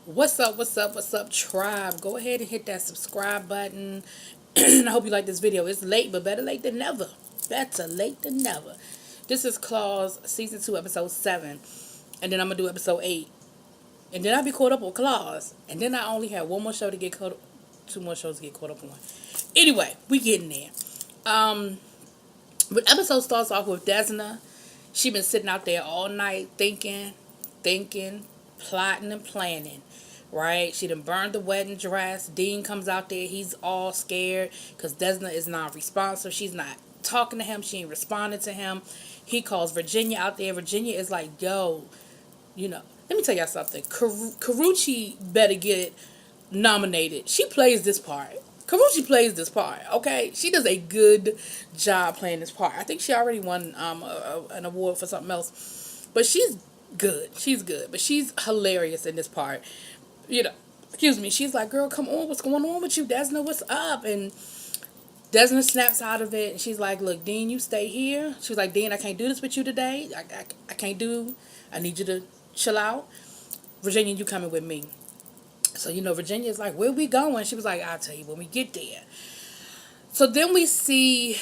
What's up, tribe? Go ahead and hit that subscribe button. I hope you like this video. It's late, but better late than never. Better late than never. This is Claus Season 2, Episode 7. And then I'm going to do Episode 8. And then I'll be caught up on Claus. And then I only have one more show to get caught up. Two more shows to get caught up on. Anyway, we getting there. But episode starts off with Desna. She been sitting out there all night thinking, plotting and planning. Right? She done burned the wedding dress. Dean comes out there. He's all scared because Desna is not responsive. She's not talking to him. She ain't responding to him. He calls Virginia out there. Virginia is like, yo, let me tell y'all something. Karuchi better get nominated. She plays this part. Karuchi plays this part, okay? She does a good job playing this part. I think she already won an award for something else. But she's good. She's good. But she's hilarious in this part. Excuse me. She's like, girl, come on. What's going on with you? Desna, what's up? And Desna snaps out of it. And she's like, look, Dean, you stay here. She was like, Dean, I can't do this with you today. I can't do. I need you to chill out. Virginia, you coming with me. So, Virginia's like, where we going? She was like, I'll tell you when we get there. So then we see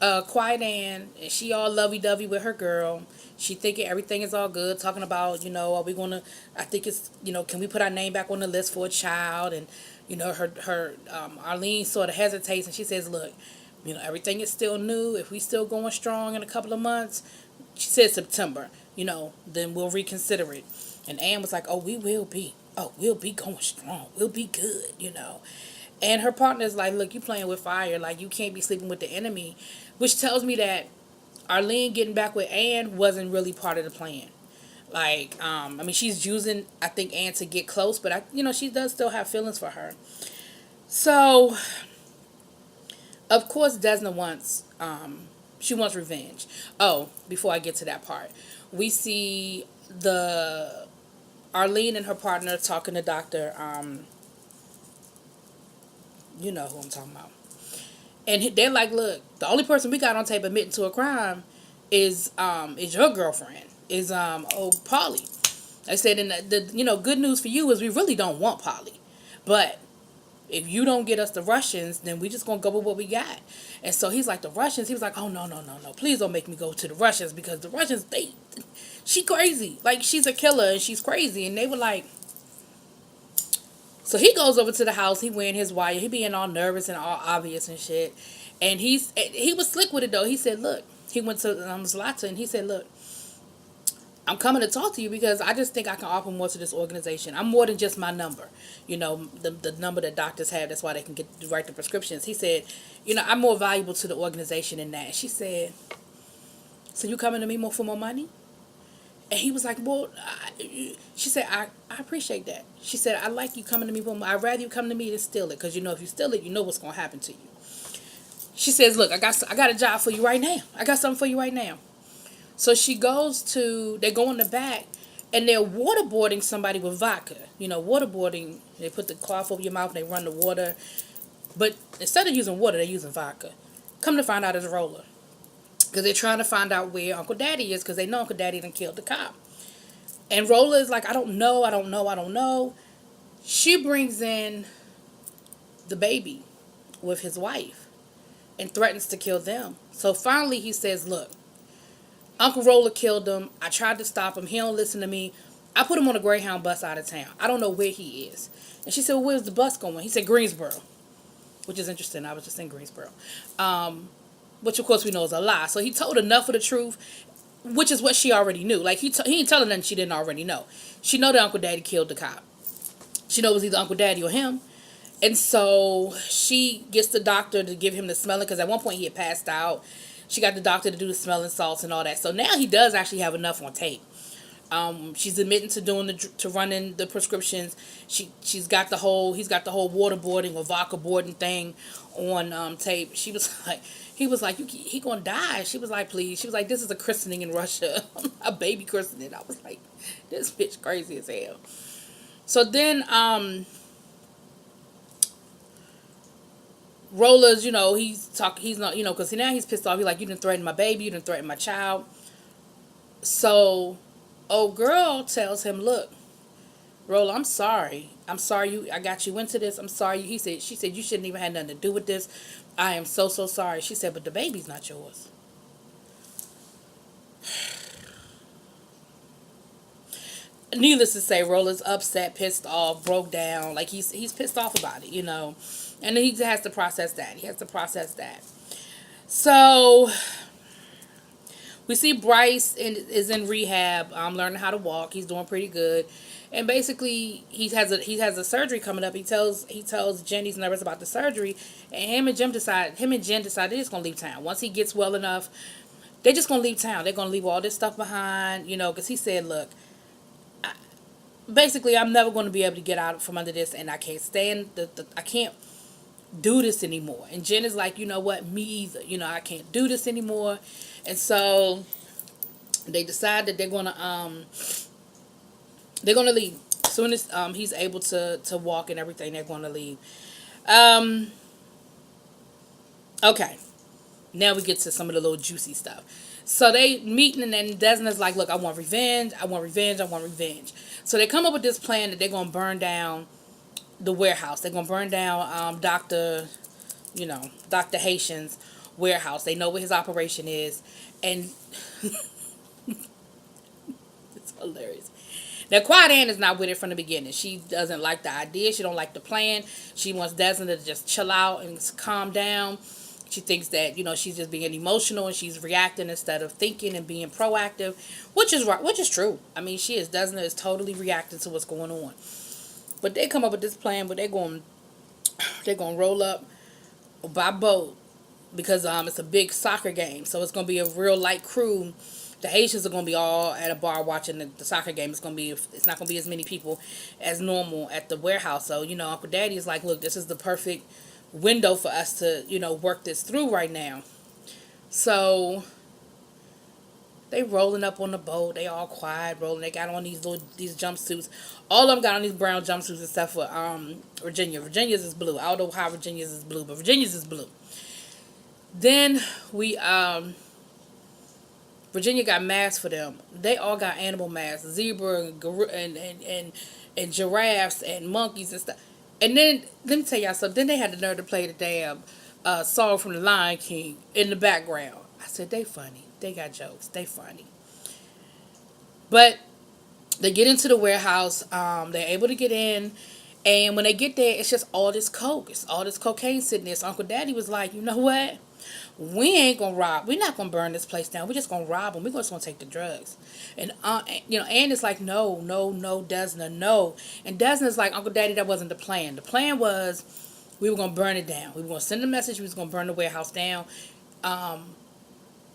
Quiet Ann, and she all lovey-dovey with her girl. She thinking everything is all good, talking about, are we going to, I think it's, can we put our name back on the list for a child? And, her Arlene sort of hesitates, and she says, look, everything is still new. If we still going strong in a couple of months, she said September, then we'll reconsider it. And Anne was like, oh, we will be. Oh, we'll be going strong. We'll be good. And her partner's like, look, you playing with fire. Like, you can't be sleeping with the enemy. Which tells me that Arlene getting back with Anne wasn't really part of the plan. Like, she's using, I think, Anne to get close. But, she does still have feelings for her. So, of course, Desna wants, she wants revenge. Oh, before I get to that part. We see Arlene and her partner talking to Dr. You know who I'm talking about. And they're like, look, the only person we got on tape admitting to a crime is your girlfriend, is Polly. I said, and the good news for you is we really don't want Polly. But if you don't get us the Russians, then we just gonna go with what we got. And so he's like, the Russians, he was like, oh no, please don't make me go to the Russians, because the Russians, she crazy. Like, she's a killer and she's crazy. And they were like, so he goes over to the house, he wearing his wire, he being all nervous and all obvious and shit. And he was slick with it though. He said, look, he went to Zlata and he said, look, I'm coming to talk to you because I just think I can offer more to this organization. I'm more than just my number. The number that doctors have, that's why they can write the prescriptions. He said, I'm more valuable to the organization than that. She said, so you coming to me more for more money? And he was like, well, she said, I appreciate that. She said, I like you coming to me for more. I'd rather you come to me than steal it, because if you steal it, you know what's going to happen to you. She says, look, I got a job for you right now. I got something for you right now. So they go in the back, and they're waterboarding somebody with vodka. Waterboarding, they put the cloth over your mouth and they run the water. But instead of using water, they're using vodka. Come to find out, it's Roller. Because they're trying to find out where Uncle Daddy is, because they know Uncle Daddy done killed the cop. And Roller is like, I don't know. She brings in the baby with his wife and threatens to kill them. So finally he says, look, Uncle Roller killed him. I tried to stop him. He don't listen to me. I put him on a Greyhound bus out of town. I don't know where he is. And she said, well, where's the bus going? He said, Greensboro. Which is interesting. I was just in Greensboro. Which, of course, we know is a lie. So he told enough of the truth, which is what she already knew. Like, he ain't telling nothing she didn't already know. She know that Uncle Daddy killed the cop. She knows it was either Uncle Daddy or him. And so she gets the doctor to give him the smelling, because at one point he had passed out. She got the doctor to do the smelling salts and all that. So now he does actually have enough on tape. She's admitting to running the prescriptions. He's got the whole waterboarding or vodka boarding thing on tape. He was like, he gonna die. She was like, please. She was like, this is a christening in Russia, a baby christening. I was like, this bitch crazy as hell. So then Roller's, he's not, because now he's pissed off. He's like, you didn't threaten my baby, you didn't threaten my child. So old girl tells him, look, Rolla, I'm sorry. I'm sorry I got you into this. I'm sorry. She said, you shouldn't even have nothing to do with this. I am so, so sorry. She said, but the baby's not yours. Needless to say, Rolla's upset, pissed off, broke down. Like he's pissed off about it, and he has to process that. He has to process that. So we see Bryce is in rehab, learning how to walk. He's doing pretty good, and basically he has a surgery coming up. He tells Jen he's nervous about the surgery, and him and Jen decide they're just gonna leave town once he gets well enough. They're just gonna leave town. They're gonna leave all this stuff behind, because he said, look, basically I'm never going to be able to get out from under this, and I can't stand I can't do this anymore. And Jen is like, you know what, me either. I can't do this anymore. And so they decide that they're gonna leave as soon as he's able to walk and everything. They're gonna leave. Um, okay, now we get to some of the little juicy stuff. So they meeting, and then Desna's like, look, I want revenge. I want revenge. I want revenge. So they come up with this plan that they're gonna burn down the warehouse. They're gonna burn down Dr. Haitian's warehouse. They know where his operation is, and it's hilarious. Now, Quiet Ann is not with it from the beginning. She doesn't like the idea. She don't like the plan. She wants Desna to just chill out and calm down. She thinks that, she's just being emotional and she's reacting instead of thinking and being proactive, which is right, which is true. I mean, she is. Desna is totally reacting to what's going on. But they come up with this plan, but they're going to roll up by boat because it's a big soccer game. So it's going to be a real light crew. The Haitians are going to be all at a bar watching the soccer game. It's not going to be as many people as normal at the warehouse. So, Uncle Daddy is like, look, this is the perfect window for us to, work this through right now. So they rolling up on the boat. They all quiet, rolling. They got on these jumpsuits. All of them got on these brown jumpsuits except for Virginia. Virginia's is blue. I don't know how Virginia's is blue, but Virginia's is blue. Then we Virginia got masks for them. They all got animal masks, zebra and giraffes and monkeys and stuff. And then let me tell y'all something. Then they had the nerve to play the damn song from the Lion King in the background. I said, they funny. They got jokes. They funny. But they get into the warehouse. They're able to get in. And when they get there, it's just all this coke. It's all this cocaine sitting there. So Uncle Daddy was like, you know what? We ain't gonna rob. We're not gonna burn this place down. We're just gonna rob them. We're just gonna take the drugs. And Ann is like, no, no, no, Desna, no. And Desna's like, Uncle Daddy, that wasn't the plan. The plan was we were gonna burn it down. We were gonna send a message. We was gonna burn the warehouse down.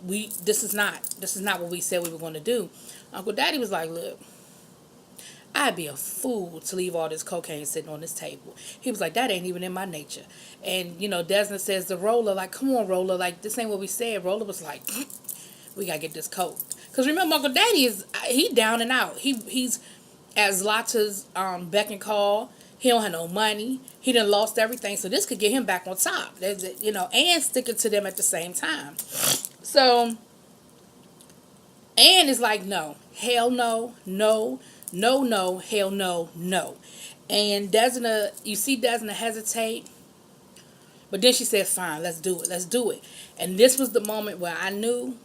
This is not what we said we were gonna do. Uncle Daddy was like, look, I'd be a fool to leave all this cocaine sitting on this table. He was like, that ain't even in my nature. And, Desna says to Rolla, like, come on, Rolla, like, this ain't what we said. Rolla was like, we gotta get this coke. Because remember, Uncle Daddy he down and out. He's at Zlata's beck and call. He don't have no money. He done lost everything. So this could get him back on top. And sticking to them at the same time. So, Ann is like, no, hell no, no, no, no, hell no, no. And you see Desna hesitate. But then she said, fine, let's do it. And this was the moment where I knew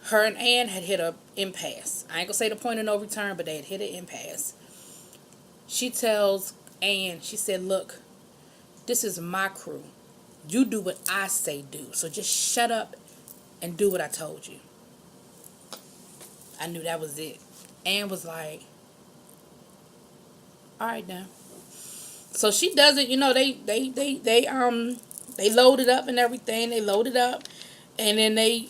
her and Ann had hit an impasse. I ain't gonna say the point of no return, but they had hit an impasse. She tells Ann, she said, look, this is my crew. You do what I say do. So just shut up and do what I told you. I knew that was it. Ann was like, all right now. So she does it, they load it up and everything. They load it up, and then they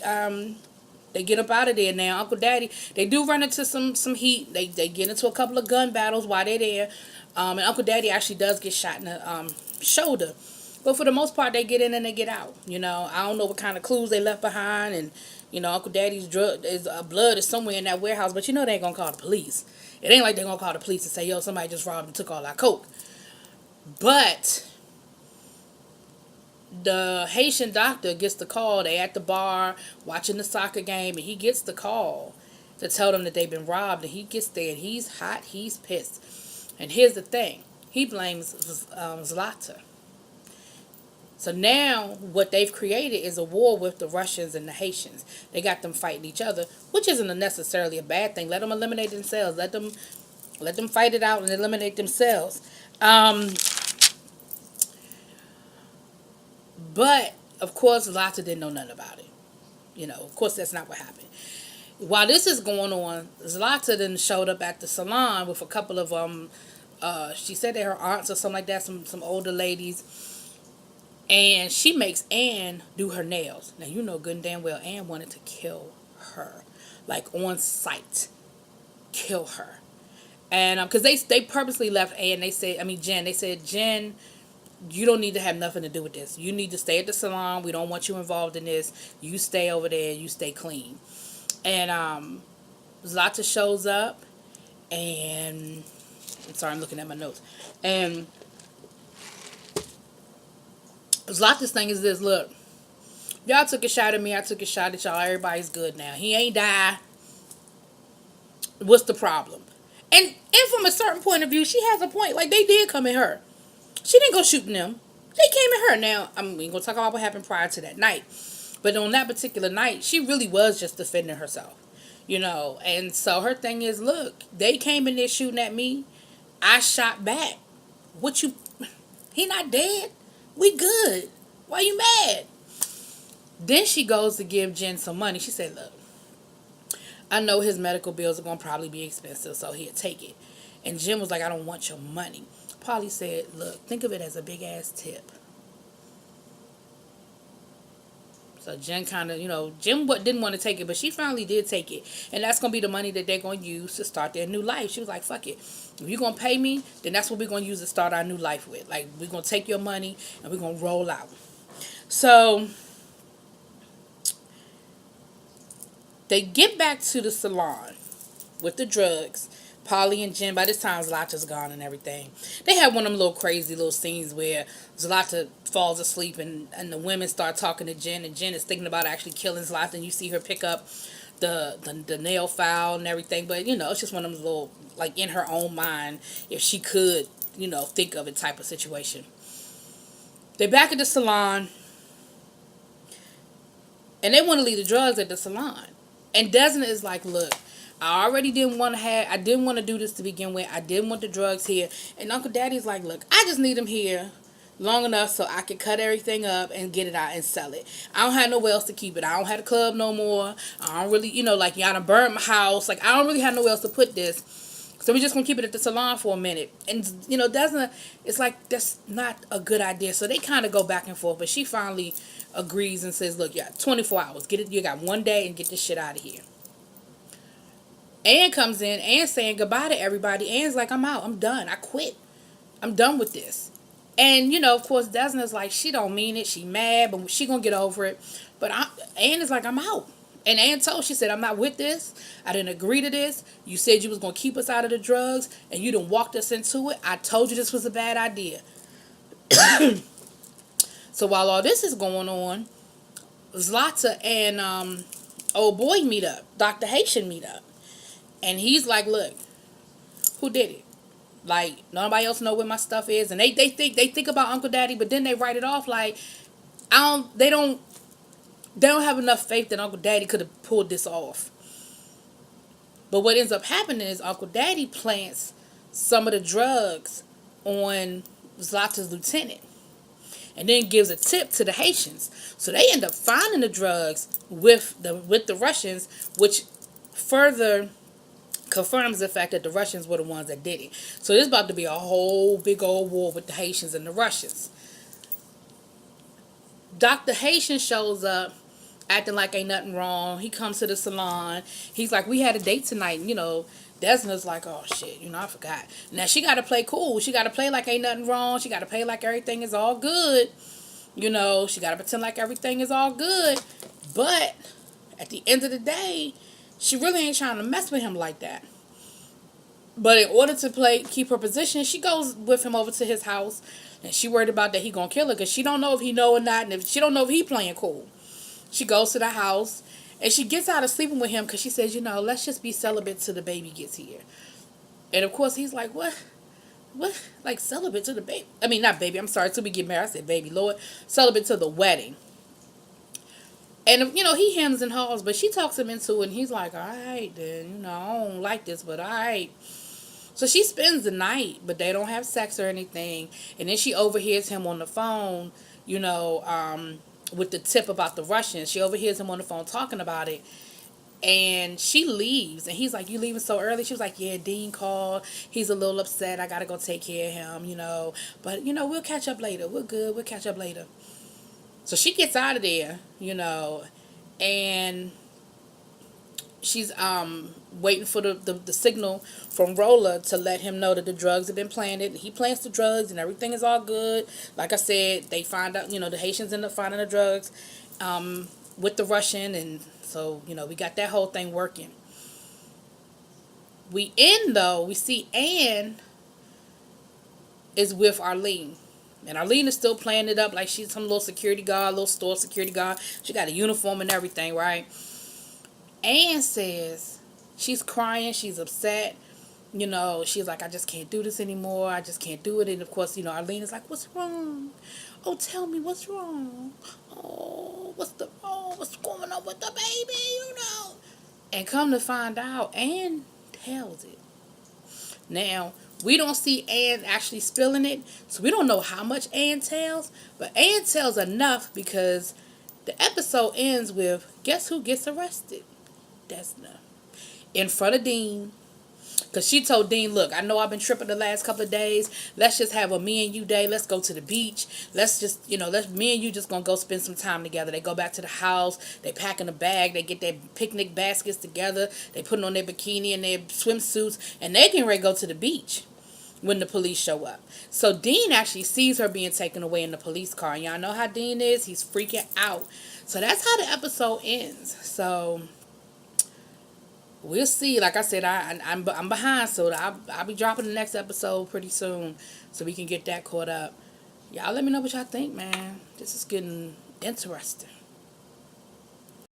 get up out of there. Now Uncle Daddy, they do run into some heat. They get into a couple of gun battles while they're there. And Uncle Daddy actually does get shot in the shoulder. But for the most part, they get in and they get out. I don't know what kind of clues they left behind, and Uncle Daddy's blood is somewhere in that warehouse. But they ain't gonna call the police. It ain't like they're gonna call the police and say, yo, somebody just robbed and took all our coke. But the Haitian doctor gets the call. They at the bar watching the soccer game, and he gets the call to tell them that they've been robbed. And he gets there, and he's hot. He's pissed. And here's the thing. He blames Zlata. So now what they've created is a war with the Russians and the Haitians. They got them fighting each other, which isn't necessarily a bad thing. Let them eliminate themselves. Let them fight it out and eliminate themselves. Um, but of course, Zlata didn't know nothing about it. Of course, that's not what happened. While this is going on, Zlata then showed up at the salon with a couple of she said they're her aunts or something like that, some older ladies, and she makes Anne do her nails. Now you know good and damn well Anne wanted to kill her, like on sight, kill her, and because they purposely left Anne. Jen. They said, Jen, you don't need to have nothing to do with this. You need to stay at the salon. We don't want you involved in this. You stay over there. You stay clean. And Zlata shows up, and I'm sorry, I'm looking at my notes. And Zlata's thing is this: look, y'all took a shot at me. I took a shot at y'all. Everybody's good now. He ain't die. What's the problem? And from a certain point of view, she has a point. Like, they did come at her. She didn't go shooting them. They came at her. Now, we ain't gonna talk about what happened prior to that night. But on that particular night, she really was just defending herself. And so her thing is, look, they came in there shooting at me. I shot back. What you... He not dead. We good. Why you mad? Then she goes to give Jen some money. She said, look, I know his medical bills are going to probably be expensive, so he'll take it. And Jen was like, I don't want your money. Polly said, look, think of it as a big-ass tip. So Jen kind of, Jen didn't want to take it, but she finally did take it. And that's going to be the money that they're going to use to start their new life. She was like, fuck it. If you're going to pay me, then that's what we're going to use to start our new life with. Like, we're going to take your money and we're going to roll out. So they get back to the salon with the drugs. Polly and Jen, by this time Zlata's gone and everything. They have one of them little crazy little scenes where Zlata falls asleep and the women start talking to Jen, and Jen is thinking about actually killing Zlata, and you see her pick up the nail file and everything. But it's just one of them little, like, in her own mind, if she could think of it type of situation. They're back at the salon and they want to leave the drugs at the salon, and Desna is like, look, I didn't want to do this to begin with. I didn't want the drugs here. And Uncle Daddy's like, look, I just need them here long enough so I can cut everything up and get it out and sell it. I don't have nowhere else to keep it. I don't have a club no more. I don't really, like, y'all done burned my house. Like, I don't really have nowhere else to put this. So we're just going to keep it at the salon for a minute. And, Desna, it's like, that's not a good idea. So they kind of go back and forth. But she finally agrees and says, look, 24 hours. Get it. You got one day and get this shit out of here. Ann comes in, Ann saying goodbye to everybody. Ann's like, I'm out. I'm done. I quit. I'm done with this. And, of course, Desna's like, she don't mean it. She mad, but she gonna get over it. But Ann is like, I'm out. And Ann she said, I'm not with this. I didn't agree to this. You said you was gonna keep us out of the drugs, and you done walked us into it. I told you this was a bad idea. So while all this is going on, Zlata and old boy meet up. Dr. Haitian meet up. And he's like, look, who did it? Like, nobody else know where my stuff is. And they think about Uncle Daddy, but then they write it off like, they don't have enough faith that Uncle Daddy could have pulled this off. But what ends up happening is Uncle Daddy plants some of the drugs on Zlata's lieutenant, and then gives a tip to the Haitians. So they end up finding the drugs with the Russians, which further confirms the fact that the Russians were the ones that did it. So there's about to be a whole big old war with the Haitians and the Russians. Dr. Haitian shows up acting like ain't nothing wrong. He comes to the salon. He's like, we had a date tonight. Desna's like, oh shit, I forgot. Now she got to play cool. She got to play like ain't nothing wrong. She got to play like everything is all good. She got to pretend like everything is all good. But at the end of the day, she really ain't trying to mess with him like that. But in order to keep her position, she goes with him over to his house, and she worried about that he gonna kill her because she don't know if he know or not, and if she don't know if he playing cool. She goes to the house, and she gets out of sleeping with him because she says, let's just be celibate till the baby gets here. And of course he's like, what? what, like celibate to the baby. I mean, not baby. I'm sorry, till we get married. I said baby. Lord, celibate to the wedding. And he hems and haws, but she talks him into it, and he's like, all right, then, I don't like this, but all right. So she spends the night, but they don't have sex or anything. And then she overhears him on the phone, with the tip about the Russians. She overhears him on the phone talking about it. And she leaves, and he's like, you leaving so early? She was like, yeah, Dean called. He's a little upset. I got to go take care of him. But, we'll catch up later. We're good. We'll catch up later. So she gets out of there, and she's waiting for the signal from Roller to let him know that the drugs have been planted. He plants the drugs and everything is all good. Like I said, they find out, the Haitians end up finding the drugs with the Russian, and so, we got that whole thing working. We see Anne is with Arlene. And Arlene is still playing it up like she's some little security guard, little store security guard. She got a uniform and everything, right? Anne says she's crying, she's upset. She's like, I just can't do this anymore. I just can't do it. And of course, Arlene is like, what's wrong? Oh, tell me what's wrong. Oh, what's going on with the baby? And come to find out, Anne tells it. Now, we don't see Anne actually spilling it, so we don't know how much Anne tells, but Anne tells enough because the episode ends with, guess who gets arrested? Desna. In front of Dean. Because she told Dean, look, I know I've been tripping the last couple of days. Let's just have a me and you day. Let's go to the beach. Let's just, me and you just going to go spend some time together. They go back to the house. They pack in a bag. They get their picnic baskets together. They put on their bikini and their swimsuits. And they can ready to go to the beach when the police show up. So Dean actually sees her being taken away in the police car. And y'all know how Dean is. He's freaking out. So that's how the episode ends. So we'll see. Like I said, I'm behind, so I'll be dropping the next episode pretty soon, so we can get that caught up. Y'all let me know what y'all think, man. This is getting interesting.